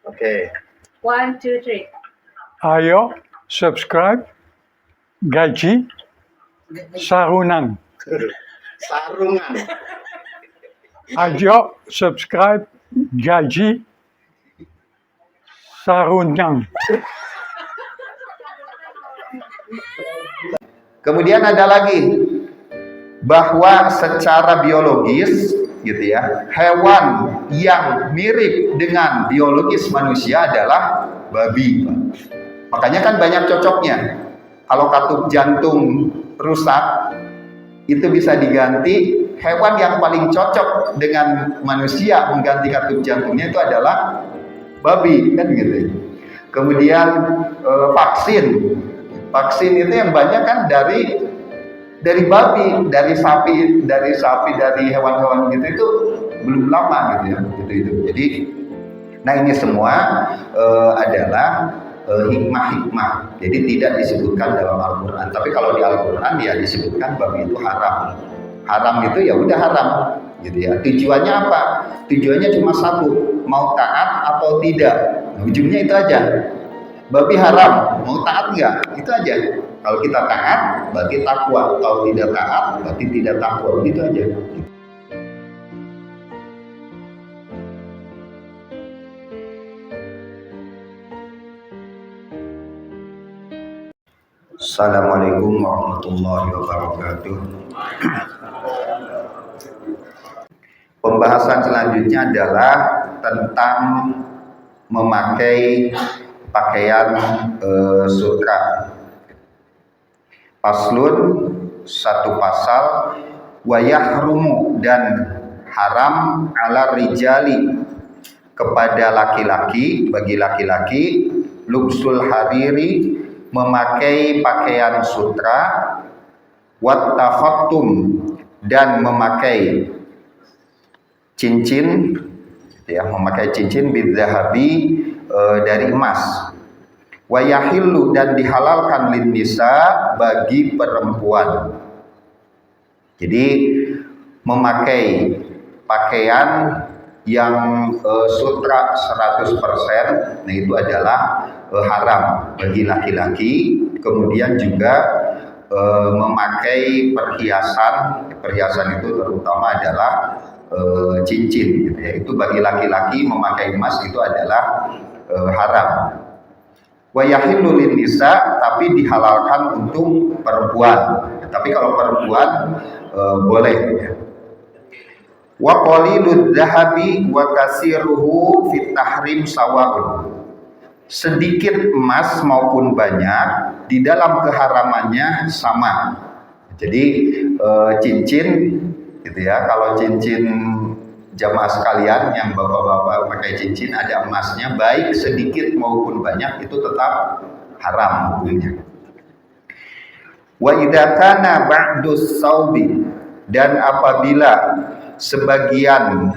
Oke. 1, 2, 3. Ayo subscribe Gaji Sarunang. Sarungan. Ayo subscribe Gaji Sarunang. Kemudian ada lagi bahwa secara biologis gitu ya, hewan yang mirip dengan biologis manusia adalah babi. Makanya kan banyak cocoknya. Kalau katup jantung rusak, itu bisa diganti. Hewan yang paling cocok dengan manusia mengganti katup jantungnya itu adalah babi, kan gitu. Kemudian vaksin itu yang banyak kan dari babi, dari sapi, dari hewan-hewan gitu itu belum lama gitu ya, gitu. Jadi, nah ini semua adalah hikmah-hikmah. Jadi tidak disebutkan dalam Al-Quran. Tapi kalau di Al-Quran ya disebutkan babi itu haram. Haram itu ya udah haram, gitu ya. Tujuannya apa? Tujuannya cuma satu, mau taat atau tidak. Ujungnya itu aja. Babi haram, mau taat nggak? Itu aja. Kalau kita taat, berarti takwa. Kalau tidak taat, berarti tidak takwa. Begitu aja. Assalamualaikum warahmatullahi wabarakatuh. Pembahasan selanjutnya adalah tentang memakai pakaian sutra. Paslun, satu pasal, wa yahrumu, dan haram ala rijali, kepada laki-laki, bagi laki-laki, lubsul hariri, memakai pakaian sutra, wat takhattum, dan memakai cincin, ya, memakai cincin bidzahabi, dari emas. Wa yahillu, dan dihalalkan lin nisa, bagi perempuan. Jadi memakai pakaian yang sutra 100%, nah itu adalah haram bagi laki-laki. Kemudian juga memakai perhiasan itu terutama adalah cincin, gitu ya. Itu bagi laki-laki memakai emas itu adalah haram. Wa yahillu lin nisa, tapi dihalalkan untuk perempuan. Tapi kalau perempuan boleh, ya. Wa qalilud dzahabi wa kasiruhu fit tahrim sawaun. Sedikit emas maupun banyak di dalam keharamannya sama. Jadi cincin gitu ya, kalau cincin jamaah sekalian yang bapak-bapak pakai cincin ada emasnya, baik sedikit maupun banyak itu tetap haram hukumnya. Wa idza kana ba'dus saubi, dan apabila sebagian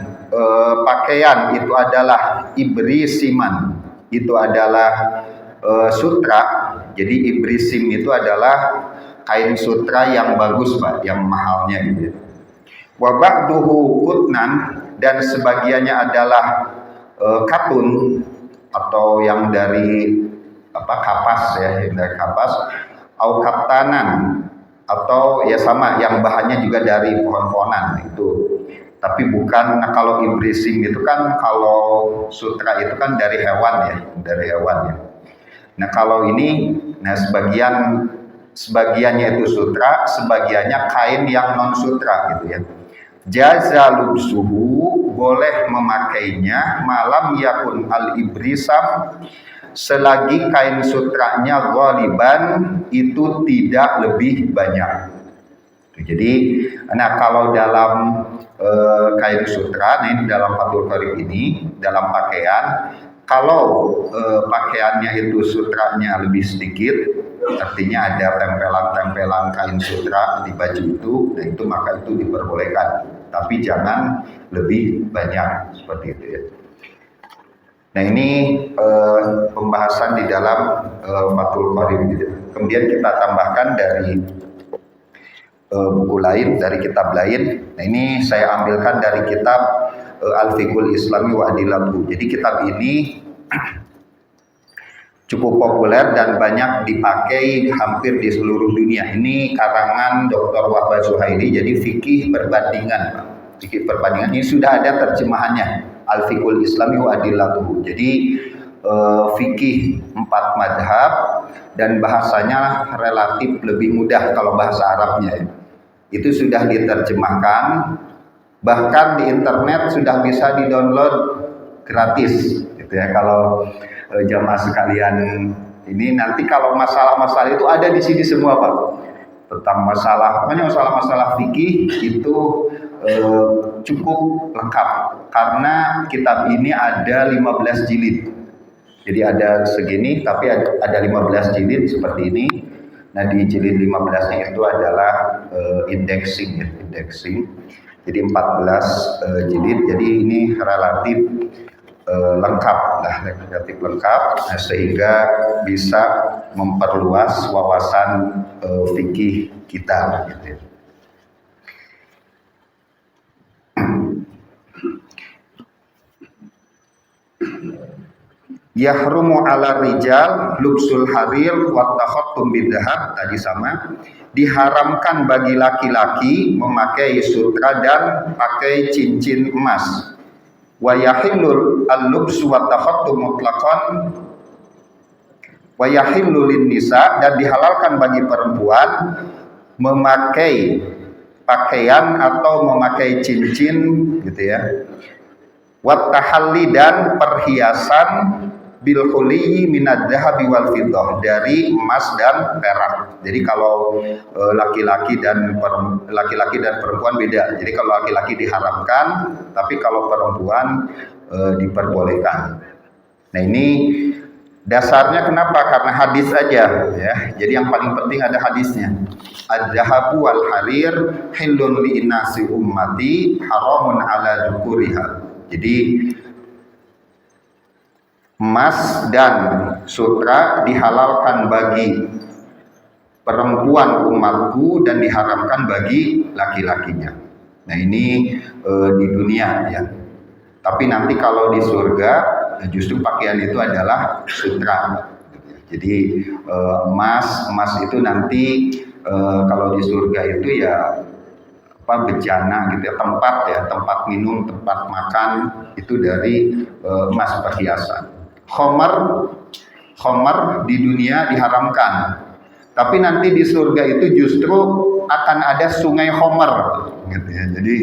pakaian itu adalah ibrisiman, itu adalah sutra. Jadi ibrisim itu adalah kain sutra yang bagus, Pak, yang mahalnya gitu. Wa ba'duhu kutnan, dan sebagiannya adalah katun atau yang dari kapas, ya, yang dari kapas, au katanan, atau ya sama yang bahannya juga dari pohon-pohonan itu. Tapi bukan, nah kalau ibrisim itu kan, kalau sutra itu kan dari hewan ya, dari hewan ya. Nah kalau ini, nah sebagiannya itu sutra, sebagiannya kain yang non sutra gitu ya. Jaza lubsuhu, boleh memakainya, malam yakun al ibrisam, selagi kain sutranya ghaliban itu tidak lebih banyak. Jadi, nah kalau dalam kain sutra, nah ini dalam Fathul Qorib ini, dalam pakaian, kalau pakaiannya itu sutranya lebih sedikit, artinya ada tempelan-tempelan kain sutra di baju itu, nah itu maka itu diperbolehkan. Tapi jangan lebih banyak, seperti itu ya. Nah ini pembahasan di dalam Fathul Qorib gitu. Kemudian kita tambahkan dari buku lain, dari kitab lain. Nah ini saya ambilkan dari kitab Al-Fiqhul Islami wa Adilatuhu. Jadi kitab ini cukup populer dan banyak dipakai hampir di seluruh dunia. Ini karangan Dr. Wahbah Zuhaili, jadi fikih perbandingan, Pak. Fikih perbandingan ini sudah ada terjemahannya, Al-Fiqhul Islami wa Adillatuhu. Jadi fikih 4 madhab dan bahasanya relatif lebih mudah kalau bahasa Arabnya. Itu sudah diterjemahkan, bahkan di internet sudah bisa di-download gratis gitu ya. Kalau jamaah sekalian ini nanti kalau masalah-masalah itu ada di sini semua, Pak. Tentang masalah fikih itu cukup lengkap karena kitab ini ada 15 jilid. Jadi ada segini tapi ada 15 jilid seperti ini. Nah, di jilid 15-nya itu adalah indexing. Jadi 14 jilid. Jadi ini relatif lengkap, nah, sehingga bisa memperluas wawasan fikih kita. Gitu. Yahrumu ala rijal lubsul harir wa takhattum bidhahab, tadi sama. Diharamkan bagi laki-laki memakai sutra dan pakai cincin emas. Wa yahillul al-lubsu wa takhattum mutlaqan wa yahillu lin-nisa, dan dihalalkan bagi perempuan memakai pakaian atau memakai cincin gitu ya. Wa tahalli, dan perhiasan bil khuliyyi minadz zahabi wal fiddah, dari emas dan perak. Jadi kalau laki-laki dan perempuan beda. Jadi kalau laki-laki diharamkan, tapi kalau perempuan diperbolehkan. Nah, ini dasarnya kenapa? Karena hadis aja ya. Jadi yang paling penting ada hadisnya. Az-zahabu wal harir hillun li innasi ummati haramun ala dzukuriha. Jadi emas dan sutra dihalalkan bagi perempuan umatku dan diharamkan bagi laki-lakinya. Nah, ini di dunia ya. Tapi nanti kalau di surga justru pakaian itu adalah sutra. Jadi emas itu nanti kalau di surga itu ya bejana gitu ya, tempat minum, tempat makan itu dari emas perhiasan. Khomer di dunia diharamkan, tapi nanti di surga itu justru akan ada sungai khomer gitu ya. Jadi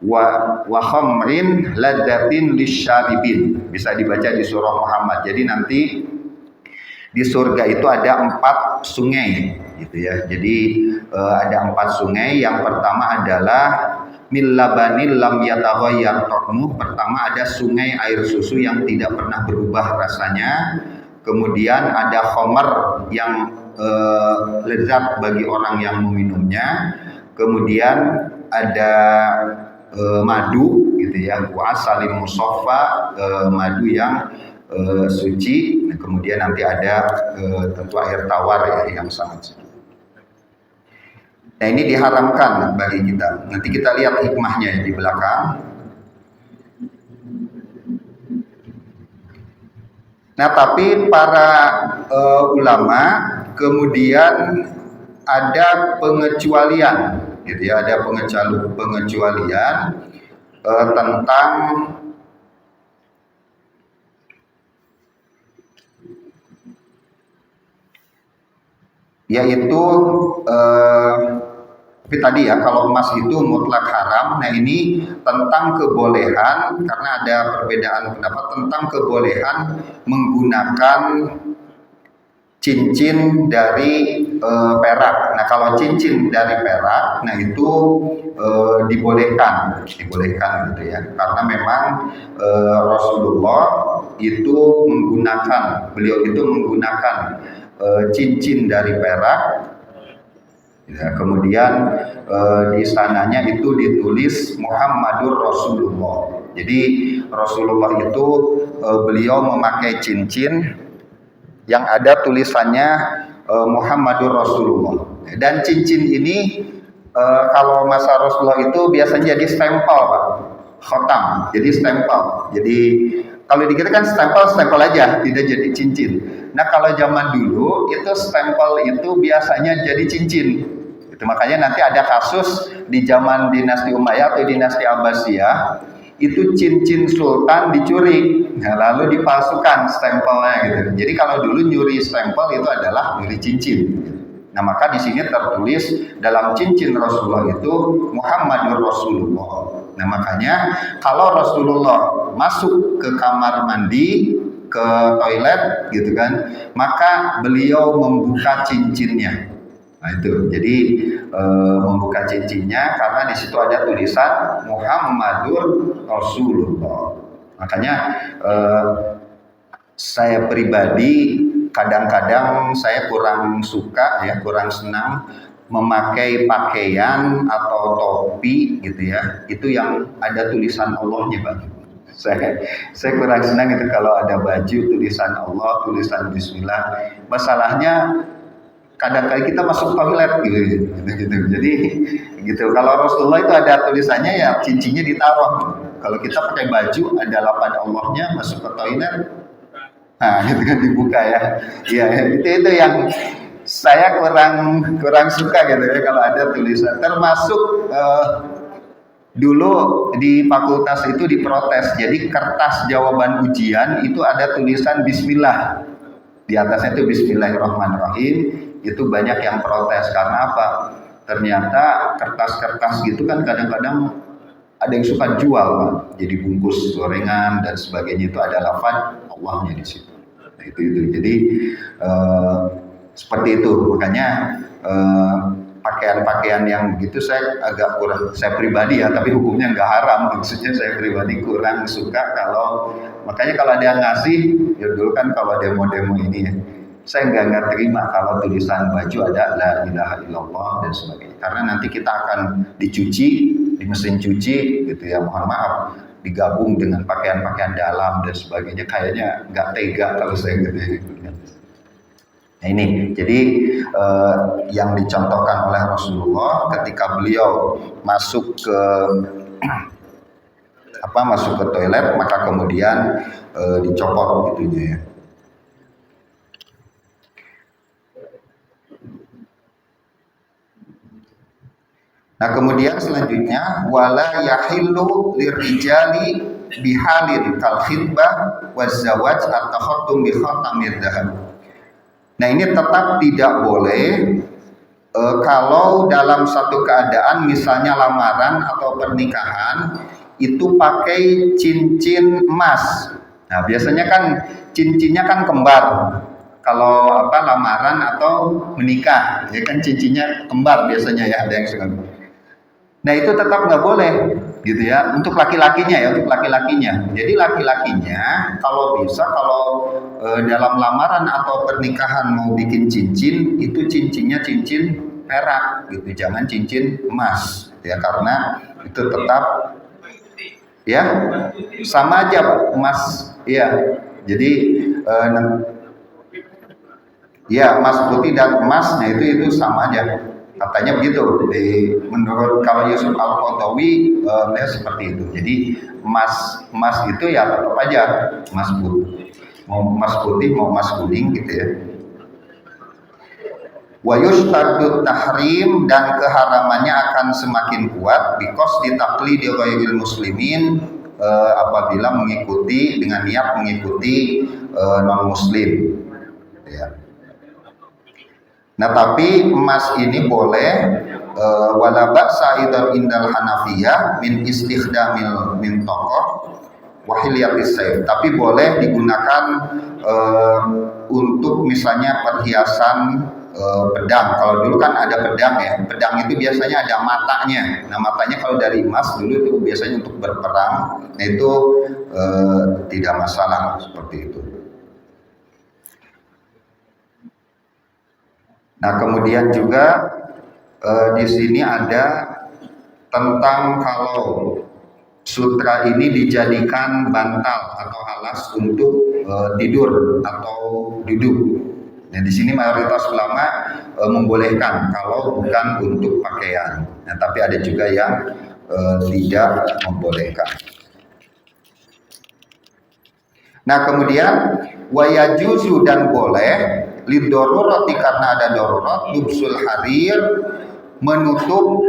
wa khamrin ladzatin lisyaribin, bisa dibaca di surah Muhammad. Jadi nanti di surga itu ada 4 sungai gitu ya. Jadi ada 4 sungai. Yang pertama adalah min labanil lam yataghayyar ta'muh. Pertama ada sungai air susu yang tidak pernah berubah rasanya. Kemudian ada khamar yang lezat bagi orang yang meminumnya. Kemudian ada madu gitu ya, wa asalim musaffa, madu yang suci. Nah, kemudian nanti ada tentu air tawar ya yang sangat suci. Nah, ini diharamkan bagi kita. Nanti kita lihat hikmahnya di belakang. Nah, tapi para ulama kemudian ada pengecualian, gitu ya, ada pengecualian tentang yaitu tapi tadi ya, kalau emas itu mutlak haram. Nah, ini tentang kebolehan, karena ada perbedaan pendapat tentang kebolehan menggunakan cincin dari perak. Nah, kalau cincin dari perak, nah itu dibolehkan gitu ya, karena memang Rasulullah itu beliau itu menggunakan cincin dari perak. Ya, kemudian di sananya itu ditulis Muhammadur Rasulullah. Jadi Rasulullah itu beliau memakai cincin yang ada tulisannya Muhammadur Rasulullah. Dan cincin ini kalau masa Rasulullah itu biasanya jadi stempel, Pak. Khotam, jadi stempel. Jadi Kalau di kita kan stempel aja, tidak jadi cincin. Nah kalau zaman dulu itu stempel itu biasanya jadi cincin. Itu makanya nanti ada kasus di zaman dinasti Umayyah atau dinasti Abbasiyah, itu cincin sultan dicuri, nah, lalu dipalsukan stempelnya gitu. Jadi kalau dulu nyuri stempel itu adalah nyuri cincin. Nah maka di sini tertulis dalam cincin Rasulullah itu Muhammadur Rasulullah. Nah makanya kalau Rasulullah masuk ke kamar mandi, ke toilet gitu kan, maka beliau membuka cincinnya. Nah itu, jadi membuka cincinnya karena di situ ada tulisan Muhammadur Rasulullah. Makanya saya pribadi kadang-kadang saya kurang suka ya, kurang senang memakai pakaian atau topi gitu ya, itu yang ada tulisan Allahnya Pak. Saya kurang senang itu kalau ada baju tulisan Allah, tulisan Bismillah. Masalahnya kadang-kadang kita masuk toilet gitu. Jadi gitu. Kalau Rasulullah itu ada tulisannya ya cincinnya ditaruh. Kalau kita pakai baju ada lapan Allahnya, masuk ke toilet, nah itu kan dibuka ya. Ya itu yang saya kurang suka gitu ya kalau ada tulisan. Termasuk dulu di fakultas itu diprotes. Jadi kertas jawaban ujian itu ada tulisan Bismillah. Di atasnya itu Bismillahirrahmanirrahim. Itu banyak yang protes karena apa? Ternyata kertas-kertas gitu kan kadang-kadang ada yang suka jual Pak. Jadi bungkus gorengan dan sebagainya itu ada lafaz Allahnya di situ. Nah, itu. Jadi seperti itu. Makanya pakaian-pakaian yang begitu saya agak kurang, saya pribadi ya, tapi hukumnya nggak haram. Maksudnya saya pribadi kurang suka kalau, makanya kalau ada yang ngasih, ya dulu kan kalau demo-demo ini ya, saya nggak terima kalau tulisan baju ada la ilaha illallah dan sebagainya. Karena nanti kita akan dicuci di mesin cuci gitu ya, mohon maaf, digabung dengan pakaian-pakaian dalam dan sebagainya, kayaknya nggak tega kalau saya gitu. Nah ini, jadi yang dicontohkan oleh Rasulullah ketika beliau masuk ke toilet, maka kemudian dicopot gitunya ya. Nah kemudian selanjutnya wala yahillu lirijali bihalin kal khitbah wazawaj at-takhattum bi khatamir dhahab. Nah ini tetap tidak boleh kalau dalam satu keadaan misalnya lamaran atau pernikahan itu pakai cincin emas. Nah biasanya kan cincinnya kan kembar. Kalau lamaran atau menikah ya kan cincinnya kembar biasanya ya, ada yang suka. Nah itu tetap nggak boleh gitu ya untuk laki-lakinya ya, untuk laki-lakinya. Jadi laki-lakinya kalau bisa kalau dalam lamaran atau pernikahan mau bikin cincin itu cincinnya cincin perak gitu, jangan cincin emas ya, karena itu tetap ya sama aja Pak, emas ya. Jadi ya emas putih dan emasnya itu sama aja. Katanya begitu, menurut kalau Yusuf Al-Qaradawi seperti itu. Jadi emas itu ya tetap aja emas putih, mau emas putih mau emas kuning gitu ya. Wa yushtaddu tahrim, dan keharamannya akan semakin kuat because ditaqlidi ghairil muslimin, apabila mengikuti dengan niat mengikuti non muslim ya. Nah tapi emas ini boleh wala ba'sa idzal indal hanafiyah min istikhdamil min tokoh wa hilyatis sayf, tapi boleh digunakan untuk misalnya perhiasan pedang. Kalau dulu kan ada pedang ya, pedang itu biasanya ada matanya. Nah matanya kalau dari emas dulu itu biasanya untuk berperang. Nah itu tidak masalah seperti itu. Nah kemudian juga di sini ada tentang kalau sutra ini dijadikan bantal atau alas untuk tidur atau duduk. Nah di sini mayoritas ulama membolehkan kalau bukan untuk pakaian. Nah tapi ada juga yang tidak membolehkan. Nah kemudian wayajuzu dan boleh lidorurati karena ada darurat lubsul harir menutup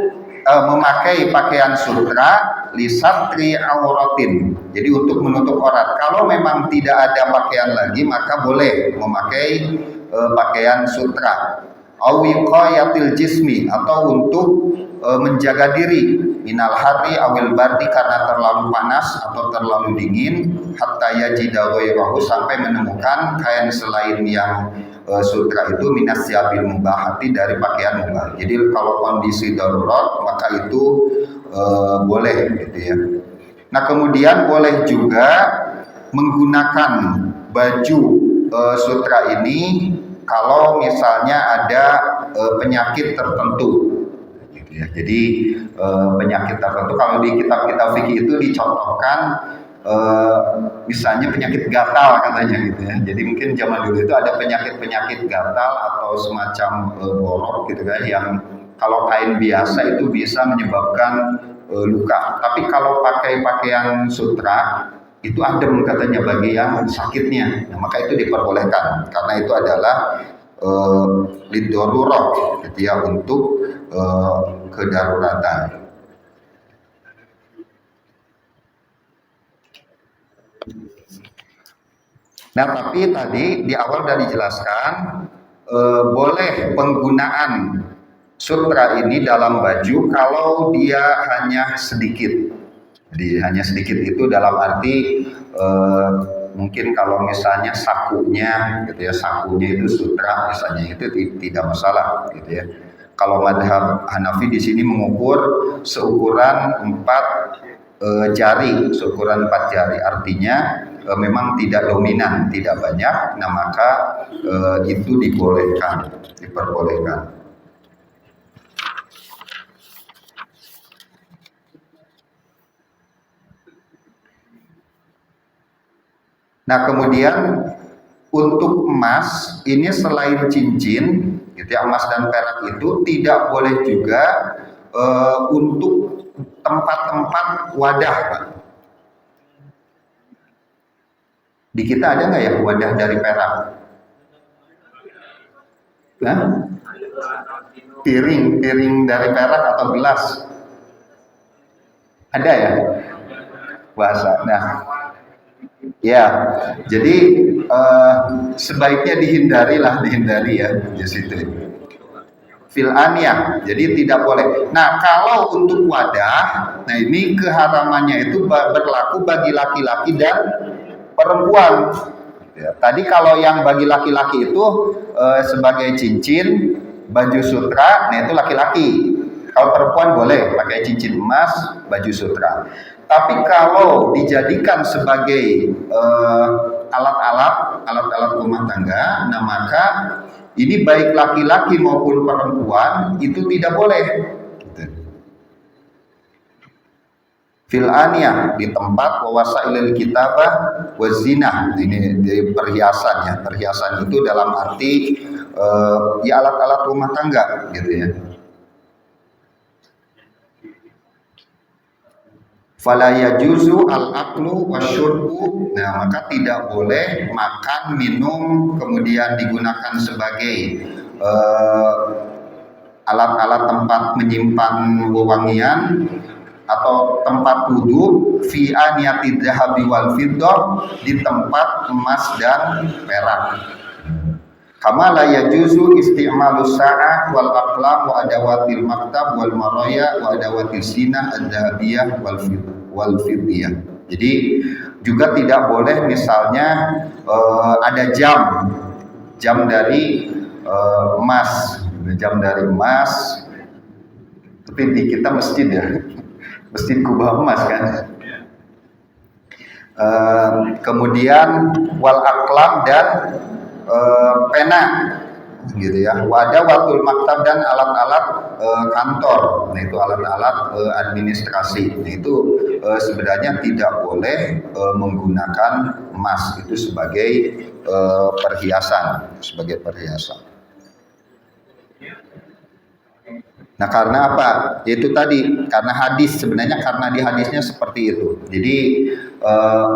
memakai pakaian sutra lisatri auratin. Jadi untuk menutup aurat. Kalau memang tidak ada pakaian lagi maka boleh memakai pakaian sutra. Awiqayatil jismi atau untuk menjaga diri minal hari awil bardi karena terlalu panas atau terlalu dingin hatta yajida ghairahu sampai menemukan kain selain yang sutra itu minas siabil mubahati dari pakaian mubah. Jadi kalau kondisi darurat maka itu boleh gitu ya. Nah kemudian boleh juga menggunakan baju sutra ini kalau misalnya ada penyakit tertentu gitu ya. Jadi penyakit tertentu kalau di kitab-kitab fikih itu dicontohkan misalnya penyakit gatal katanya gitu ya. Jadi mungkin zaman dulu itu ada penyakit-penyakit gatal atau semacam borok gitu kan yang kalau kain biasa itu bisa menyebabkan luka. Tapi kalau pakai pakaian sutra itu adem katanya bagi yang sakitnya. Nah, maka itu diperbolehkan karena itu adalah lidorurah gitu ya untuk kedaruratan. Nah tapi tadi di awal sudah dijelaskan boleh penggunaan sutra ini dalam baju kalau dia hanya sedikit. Jadi hanya sedikit itu dalam arti mungkin kalau misalnya sakunya gitu ya, sakunya itu sutra misalnya itu tidak masalah gitu ya. Kalau madhab Hanafi di sini mengukur seukuran 4 jari, seukuran 4 jari artinya memang tidak dominan, tidak banyak, nah maka itu diperbolehkan. Nah kemudian untuk emas ini selain cincin, gitu ya, emas dan perak itu tidak boleh juga untuk tempat-tempat wadah, Pak. Di kita ada nggak ya wadah dari perak? Nah, piring dari perak atau gelas? Ada ya? Bahasa. Nah, ya, jadi sebaiknya dihindari ya di situ. Filaniyah, jadi tidak boleh. Nah, kalau untuk wadah, nah ini keharamannya itu berlaku bagi laki-laki dan perempuan. Ya, tadi kalau yang bagi laki-laki itu sebagai cincin, baju sutra, nah itu laki-laki. Kalau perempuan boleh pakai cincin emas, baju sutra. Tapi kalau dijadikan sebagai alat-alat rumah tangga, nah maka ini baik laki-laki maupun perempuan itu tidak boleh. Filaniyah di tempat wawasailil kitabah wazinah, ini di perhiasan ya. Perhiasan itu dalam arti ya alat-alat rumah tangga gitu ya. Fala yajuzu al-aklu wasyurbu. Nah, maka tidak boleh makan, minum, kemudian digunakan sebagai alat-alat tempat menyimpan wewangian atau tempat wudhu fi aniyati dhahabi wal fiddah, di tempat emas dan perak. Kama la yajuzu isti'malus sa'ah wal aqlam wa adawatil maktab wal maraya wa adawatil sinah ad-dhahabiyah wal fiddiyah. Jadi juga tidak boleh misalnya ada jam dari emas, tapi di kita masjid ya, masjid kubah emas kan. Kemudian wal aqlam dan pena gitu ya, wadawatul maktab dan alat-alat kantor, nah itu alat-alat administrasi, nah itu sebenarnya tidak boleh menggunakan emas itu sebagai perhiasan. Nah karena apa? Yaitu tadi karena hadis, sebenarnya karena di hadisnya seperti itu. Jadi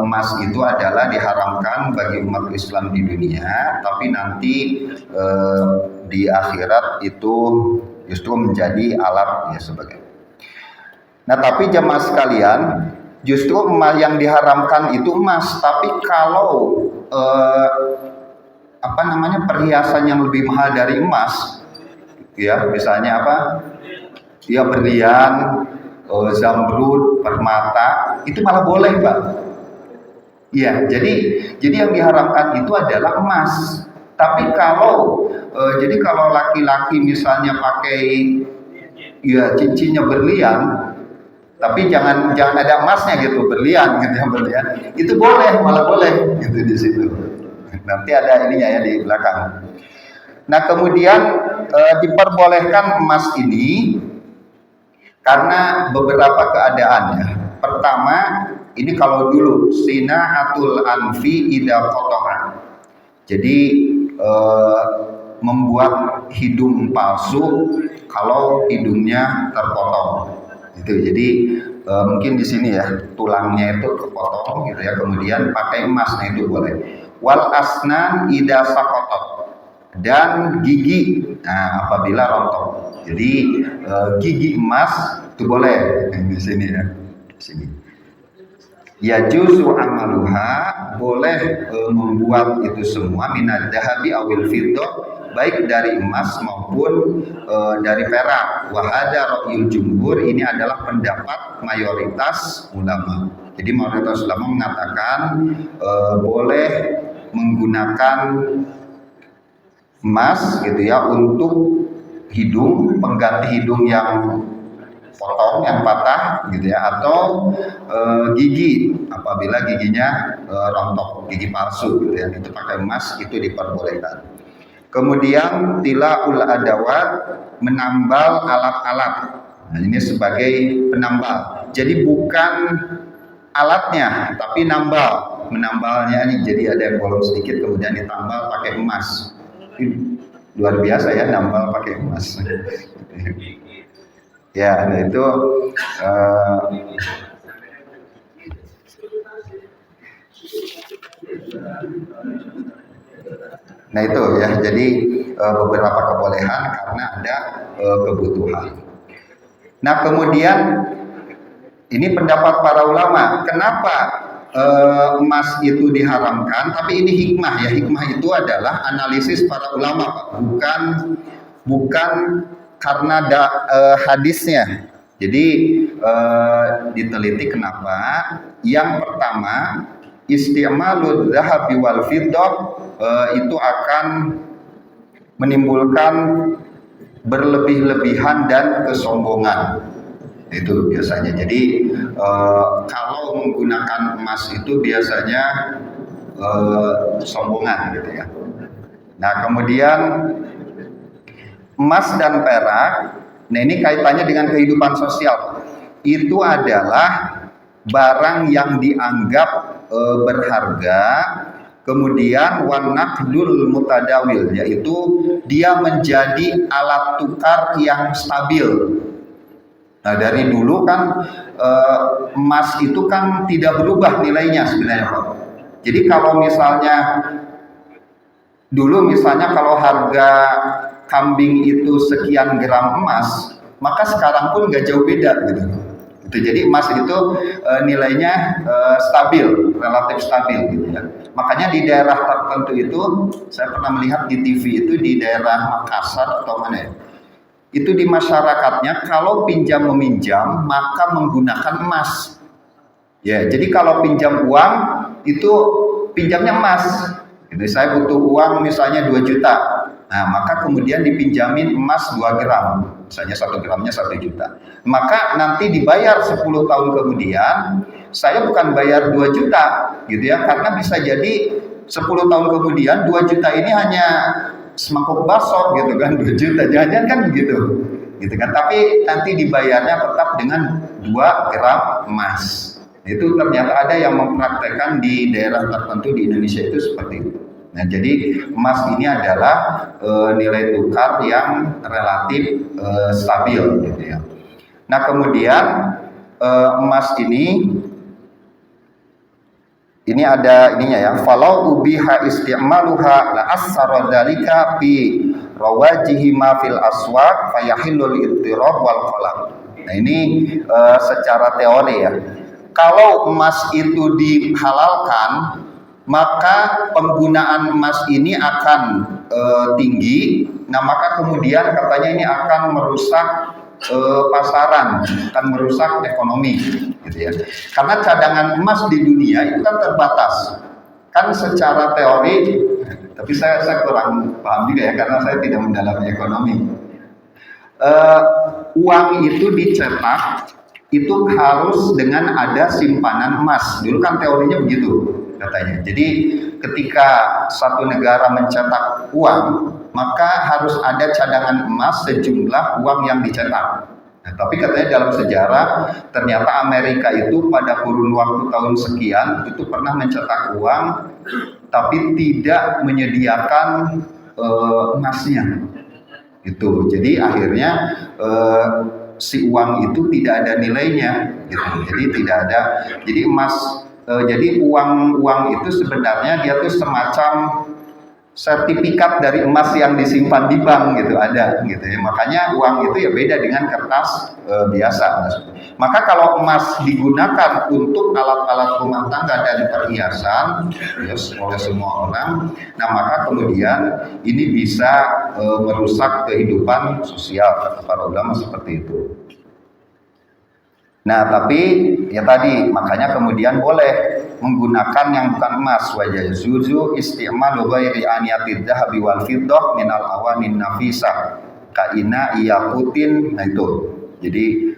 emas itu adalah diharamkan bagi umat Islam di dunia, tapi nanti di akhirat itu justru menjadi alat ya sebagai. Nah, tapi jemaah sekalian, justru emas yang diharamkan itu emas, tapi kalau perhiasan yang lebih mahal dari emas, ya misalnya apa? Ya berlian, zamrud, permata, itu malah boleh, Pak. Iya, jadi yang diharamkan itu adalah emas. Tapi kalau laki-laki misalnya pakai ya cincinnya berlian, tapi jangan ada emasnya gitu, berlian gitu ya, berlian, itu boleh, malah boleh gitu di situ. Nanti ada ininya ya di belakang. Nah, kemudian diperbolehkan emas ini karena beberapa keadaannya. Pertama, ini kalau dulu sinaatul anfi ida kotoran. Jadi membuat hidung palsu kalau hidungnya terpotong. Itu jadi mungkin di sini ya tulangnya itu terpotong gitu ya. Kemudian pakai emas, nah itu boleh. Wal asnan ida sakotot, dan gigi apabila rontok. Jadi gigi emas itu boleh di sini ya. Di sini. Ya juzu amaluha, boleh membuat itu semua minad dahabi awil fiddah, baik dari emas maupun dari perak. Wa hada ra'yul jumhur, ini adalah pendapat mayoritas ulama. Jadi mayoritas ulama mengatakan boleh menggunakan emas gitu ya untuk hidung, pengganti hidung yang potong, yang patah gitu ya, atau gigi apabila giginya rontok, gigi palsu gitu ya, itu pakai emas, itu diperbolehkan. Kemudian tilaul adawat, menambal alat-alat. Nah, ini sebagai penambal. Jadi bukan alatnya tapi menambalnya ini, jadi ada yang bolong sedikit kemudian ditambal pakai emas. Luar biasa ya, nambal pakai emas. Ya, nah itu nah itu ya, jadi beberapa kebolehan karena ada kebutuhan. Nah, kemudian ini pendapat para ulama, kenapa emas itu diharamkan, tapi ini hikmah ya. Hikmah itu adalah analisis para ulama, bukan karena hadisnya. Jadi diteliti kenapa. Yang pertama, isti'malud dhahabi wal fiddah itu akan menimbulkan berlebih-lebihan dan kesombongan. Itu biasanya. Jadi kalau menggunakan emas itu biasanya sombongan gitu ya. Nah, kemudian emas dan perak, nah ini kaitannya dengan kehidupan sosial. Itu adalah barang yang dianggap berharga, kemudian wanakdul mutadawil, yaitu dia menjadi alat tukar yang stabil. Nah, dari dulu kan emas itu kan tidak berubah nilainya sebenarnya, Pak. Jadi kalau misalnya dulu kalau harga kambing itu sekian gram emas, maka sekarang pun nggak jauh beda gitu. Jadi emas itu nilainya stabil, relatif stabil gitu ya. Makanya di daerah tertentu itu, saya pernah melihat di TV itu di daerah Makassar atau mana ya, itu di masyarakatnya kalau pinjam meminjam maka menggunakan emas. Ya, jadi kalau pinjam uang itu pinjamnya emas. Jadi saya butuh uang misalnya 2 juta. Nah, maka kemudian dipinjamin emas 2 gram. Misalnya 1 gramnya 1 juta. Maka nanti dibayar 10 tahun kemudian, saya bukan bayar 2 juta gitu ya, karena bisa jadi 10 tahun kemudian 2 juta ini hanya semangkuk bakso gitu kan, 2 juta jangan-jangan kan begitu gitu kan, tapi nanti dibayarnya tetap dengan 2 gram emas. Itu ternyata ada yang mempraktekkan di daerah tertentu di Indonesia itu seperti itu. Nah, jadi emas ini adalah nilai tukar yang relatif stabil gitu ya. Nah, kemudian emas ini Ini ada ininya ya. Falau ubiha isti'maluha la asara dzalika fi rawajihi ma fil aswaq fayahillul ittirab wal qalaq. Nah, ini secara teori ya. Kalau emas itu dihalalkan, maka penggunaan emas ini akan tinggi. Nah, maka kemudian katanya ini akan merusak pasaran, akan merusak ekonomi, gitu ya. Karena cadangan emas di dunia itu kan terbatas. Kan secara teori, tapi saya kurang paham juga ya, karena saya tidak mendalami ekonomi. Uang itu dicetak itu harus dengan ada simpanan emas. Dulu kan teorinya begitu katanya. Jadi ketika satu negara mencetak uang, maka harus ada cadangan emas sejumlah uang yang dicetak. Nah, tapi katanya dalam sejarah ternyata Amerika itu pada kurun waktu tahun sekian itu pernah mencetak uang tapi tidak menyediakan emasnya. Itu. Jadi akhirnya si uang itu tidak ada nilainya, gitu. Jadi tidak ada. Jadi emas, jadi uang itu sebenarnya dia tuh semacam sertifikat dari emas yang disimpan di bank, gitu, ada, gitu ya. Makanya uang itu ya beda dengan kertas biasa. Maka kalau emas digunakan untuk alat-alat rumah tangga dan perhiasan ya, oleh semua orang, nah maka kemudian ini bisa merusak kehidupan sosial, kata para ulama seperti itu. Nah, tapi ya tadi makanya kemudian boleh menggunakan yang bukan emas. Wajah zuzu isti'malu ghairi aniyatid dhahabi wal fiddah minal awanin nafisah kaina yaqutin. Nah itu. Jadi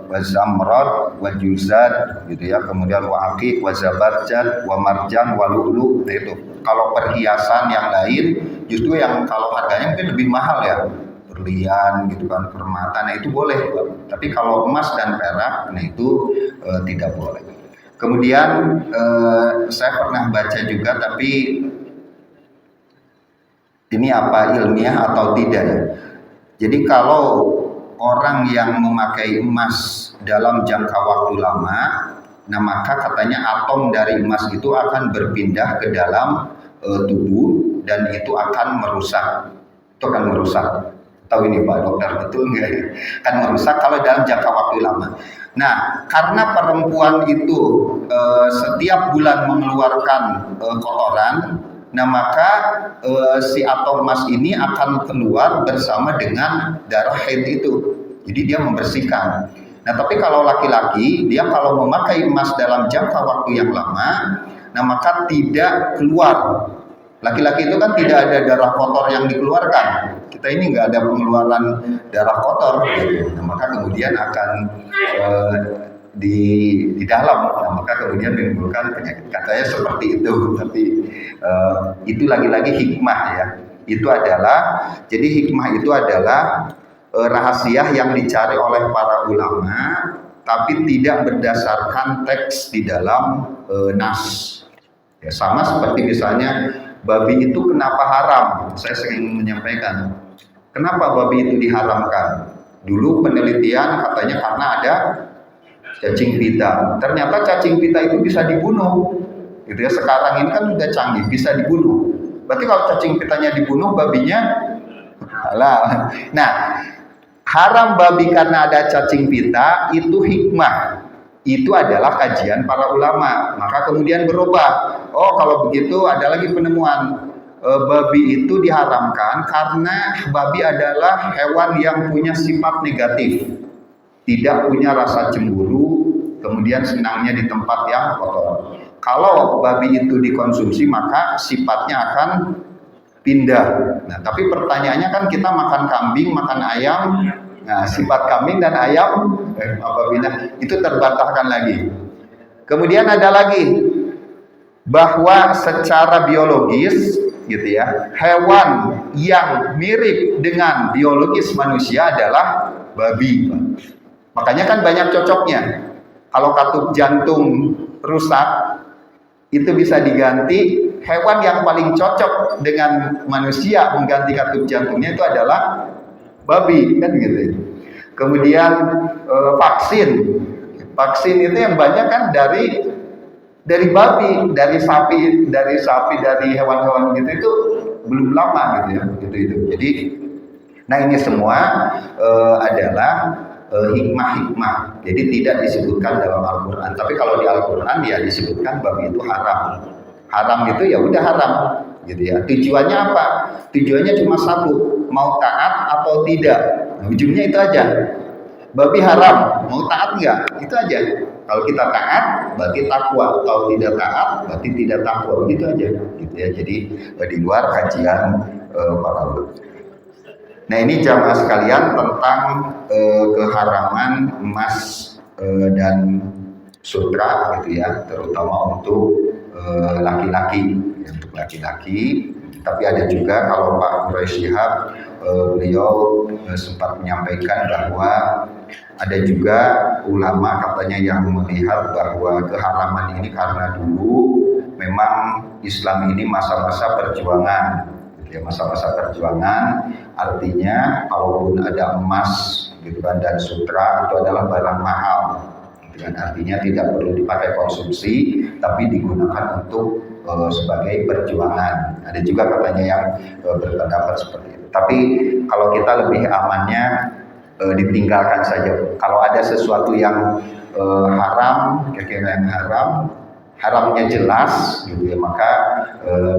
wazamrad wajuzad gitu ya, kemudian wa'aqiq wazabarjad wa marjan wa lu'lu. Nah itu. Kalau perhiasan yang lain justru yang kalau harganya mungkin lebih mahal ya, berlian gitu kan, permata, nah itu boleh. Tapi kalau emas dan perak, nah itu tidak boleh. Kemudian saya pernah baca juga, tapi ini apa ilmiah atau tidak ya. Jadi kalau orang yang memakai emas dalam jangka waktu lama, nah maka katanya atom dari emas itu akan berpindah ke dalam tubuh dan itu akan merusak. Itu akan merusak. Tahu ini Pak Dokter, betul nggak ya? Kan merusak kalau dalam jangka waktu lama. Nah, karena perempuan itu setiap bulan mengeluarkan kotoran, nah maka si atom emas ini akan keluar bersama dengan darah haid itu. Jadi dia membersihkan. Nah, tapi kalau laki-laki, dia kalau memakai emas dalam jangka waktu yang lama, nah maka tidak keluar. Laki-laki itu kan tidak ada darah kotor yang dikeluarkan. Kita ini nggak ada pengeluaran darah kotor, gitu. Nah, maka kemudian akan di dalam, nah, maka kemudian menimbulkan penyakit. Katanya seperti itu, tapi itu lagi-lagi hikmah ya. Itu adalah, jadi hikmah itu adalah rahasia yang dicari oleh para ulama, tapi tidak berdasarkan teks di dalam nas. Ya, sama seperti misalnya babi itu kenapa haram? Saya sering menyampaikan. Kenapa babi itu diharamkan? Dulu penelitian katanya karena ada cacing pita. Ternyata cacing pita itu bisa dibunuh. Gitu ya. Sekarang ini kan sudah canggih, bisa dibunuh. Berarti kalau cacing pitanya dibunuh, babinya halal. Nah, haram babi karena ada cacing pita itu hikmah. Itu adalah kajian para ulama. Maka kemudian berubah. Oh, kalau begitu ada lagi penemuan. Babi itu diharamkan karena babi adalah hewan yang punya sifat negatif. Tidak punya rasa cemburu, kemudian senangnya di tempat yang kotor. Kalau babi itu dikonsumsi maka sifatnya akan pindah. Nah, tapi pertanyaannya kan kita makan kambing, makan ayam. Nah, sifat kambing dan ayam apabila itu terbantahkan lagi. Kemudian ada lagi bahwa secara biologis gitu ya, hewan yang mirip dengan biologis manusia adalah babi. Makanya kan banyak cocoknya. Kalau katup jantung rusak itu bisa diganti, hewan yang paling cocok dengan manusia mengganti katup jantungnya itu adalah babi, kan gitu. Kemudian vaksin itu yang banyak kan dari Dari babi, dari sapi, dari hewan-hewan gitu itu belum lama gitu ya, gitu. Jadi, nah ini semua adalah hikmah-hikmah. Jadi tidak disebutkan dalam Al-Quran. Tapi kalau di Al-Quran ya disebutkan babi itu haram. Haram itu ya udah haram, gitu ya. Tujuannya apa? Tujuannya cuma satu, mau taat atau tidak. Nah, ujungnya itu aja. Babi haram, mau taat nggak? Itu aja. Kalau kita taat, berarti takwa. Kalau tidak taat, berarti tidak takwa. Begitu aja, gitu ya. Jadi di luar kajian para ulama. Nah ini jamaah sekalian tentang keharaman emas dan sutra, gitu ya, terutama untuk laki-laki, ya, untuk laki-laki. Tapi ada juga kalau Pak Quraisy Shihab beliau sempat menyampaikan bahwa ada juga ulama katanya yang melihat bahwa keharaman ini karena dulu memang Islam ini masa-masa perjuangan, ya, masa-masa perjuangan, artinya kalaupun ada emas gitu kan dan sutra itu adalah barang mahal, dengan artinya tidak perlu dipakai konsumsi tapi digunakan untuk sebagai perjuangan. Ada juga katanya yang berpendapat seperti itu. Tapi kalau kita lebih amannya ditinggalkan saja. Kalau ada sesuatu yang haram, kira-kira yang haramnya jelas, gitu ya, maka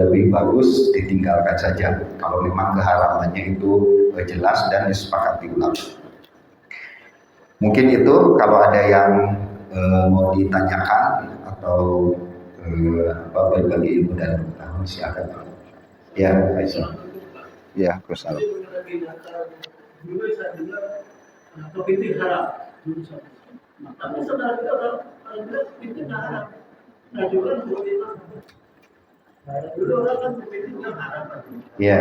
lebih bagus ditinggalkan saja. Kalau memang keharamannya itu jelas dan disepakati ulama. Mungkin itu kalau ada yang mau ditanyakan atau berbagi ilmu dan pengetahuan, silakan. Ya, Aisyah. Ya, Gus Al. Dulu saya dengar kepiting haram. Tapi saudara kita kalau bilang kepiting nggak haram. Nah juga boleh. Dulu orang kan kepiting nggak haram. Iya.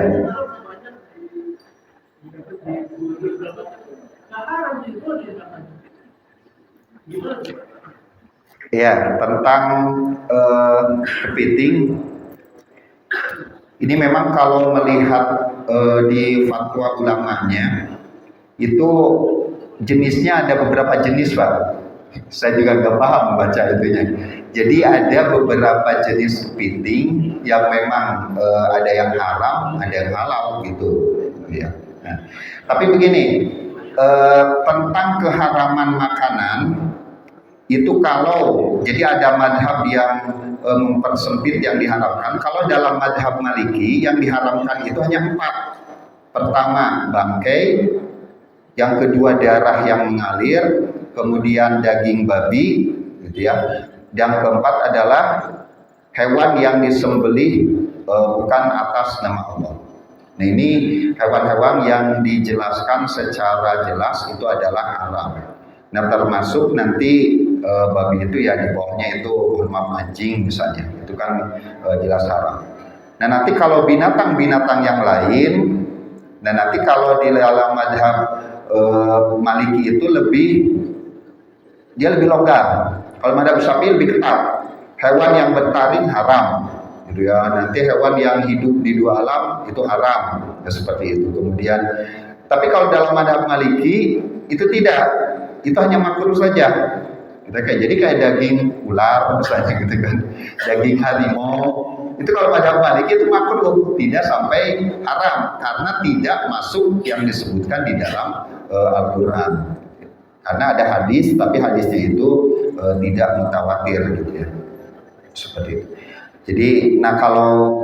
Nggak haram itu gimana? Ya, tentang kepiting ini memang kalau melihat di fatwa ulamanya itu jenisnya ada beberapa jenis, Pak. Saya juga nggak paham baca itunya. Jadi ada beberapa jenis kepiting yang memang ada yang haram, ada yang halal gitu, ya. Nah, tapi begini, tentang keharaman makanan itu kalau jadi ada madhab yang mempersempit yang diharamkan. Kalau dalam madhab Maliki yang diharamkan itu hanya 4. Pertama bangkai, yang kedua darah yang mengalir, kemudian daging babi, gitu ya. Yang keempat adalah hewan yang disembelih bukan atas nama Allah. Nah ini hewan-hewan yang dijelaskan secara jelas itu adalah haram. Nah termasuk nanti babi itu ya di bawahnya itu kurma anjing misalnya, itu kan jelas haram. Nah nanti kalau binatang-binatang yang lain, nah nanti kalau di dalam madhab Maliki itu dia lebih longgar. Kalau madhab Syafi'i lebih ketat. Hewan yang bertaring haram, gitu ya. Nanti hewan yang hidup di 2 alam itu haram, ya, seperti itu. Kemudian, tapi kalau dalam madhab Maliki itu tidak, itu hanya makruh saja. Jadi kayak daging ular misalnya gitu kan, daging harimau itu kalau madhab Maliki itu makruh, tidak sampai haram karena tidak masuk yang disebutkan di dalam Al-Quran. Karena ada hadis, tapi hadisnya itu tidak mutawatir gitu ya, seperti itu. Jadi, nah kalau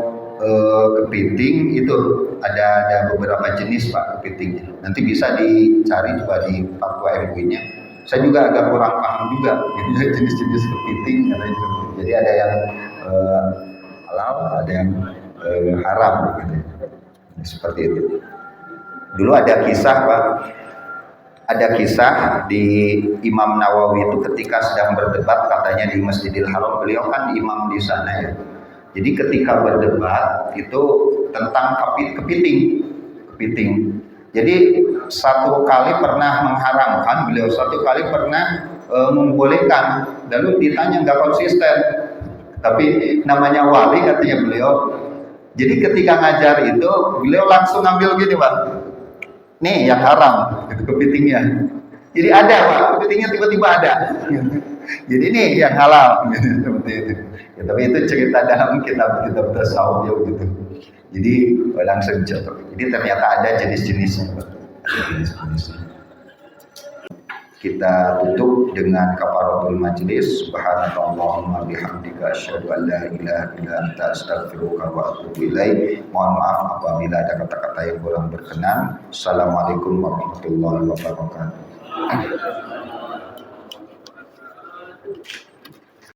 kepiting itu ada beberapa jenis Pak kepitingnya. Nanti bisa dicari juga di fatwa MUI-nya. Saya juga agak kurang paham juga gitu, jenis-jenis kepiting. Jadi ada yang halal, ada yang haram gitu. Seperti itu. Dulu ada kisah Pak. Ada kisah di Imam Nawawi itu ketika sedang berdebat katanya di Masjidil Haram, beliau kan imam di sana ya. Jadi ketika berdebat itu tentang kepiting. Jadi satu kali pernah mengharamkan, beliau satu kali pernah membolehkan. Lalu ditanya nggak konsisten. Tapi namanya wali katanya beliau. Jadi ketika ngajar itu beliau langsung ngambil gini Pak. Nih yang haram, itu kepitingnya. Jadi ada Pak, kepitingnya tiba-tiba ada. Jadi ini yang halal, seperti itu. Ya, tapi itu cerita dalam kitab-kitab tasawuf ya begitu. Jadi langsung jatuh. Jadi ternyata ada jenis-jenisnya. Kita tutup dengan kafaratul majlis. Subhanallahumma bihamdika asyhadu an la ilaha illa anta astaghfiruka wa atubu ilaik. Mohon maaf apabila ada kata-kata yang kurang berkenan. Assalamualaikum warahmatullahi wabarakatuh.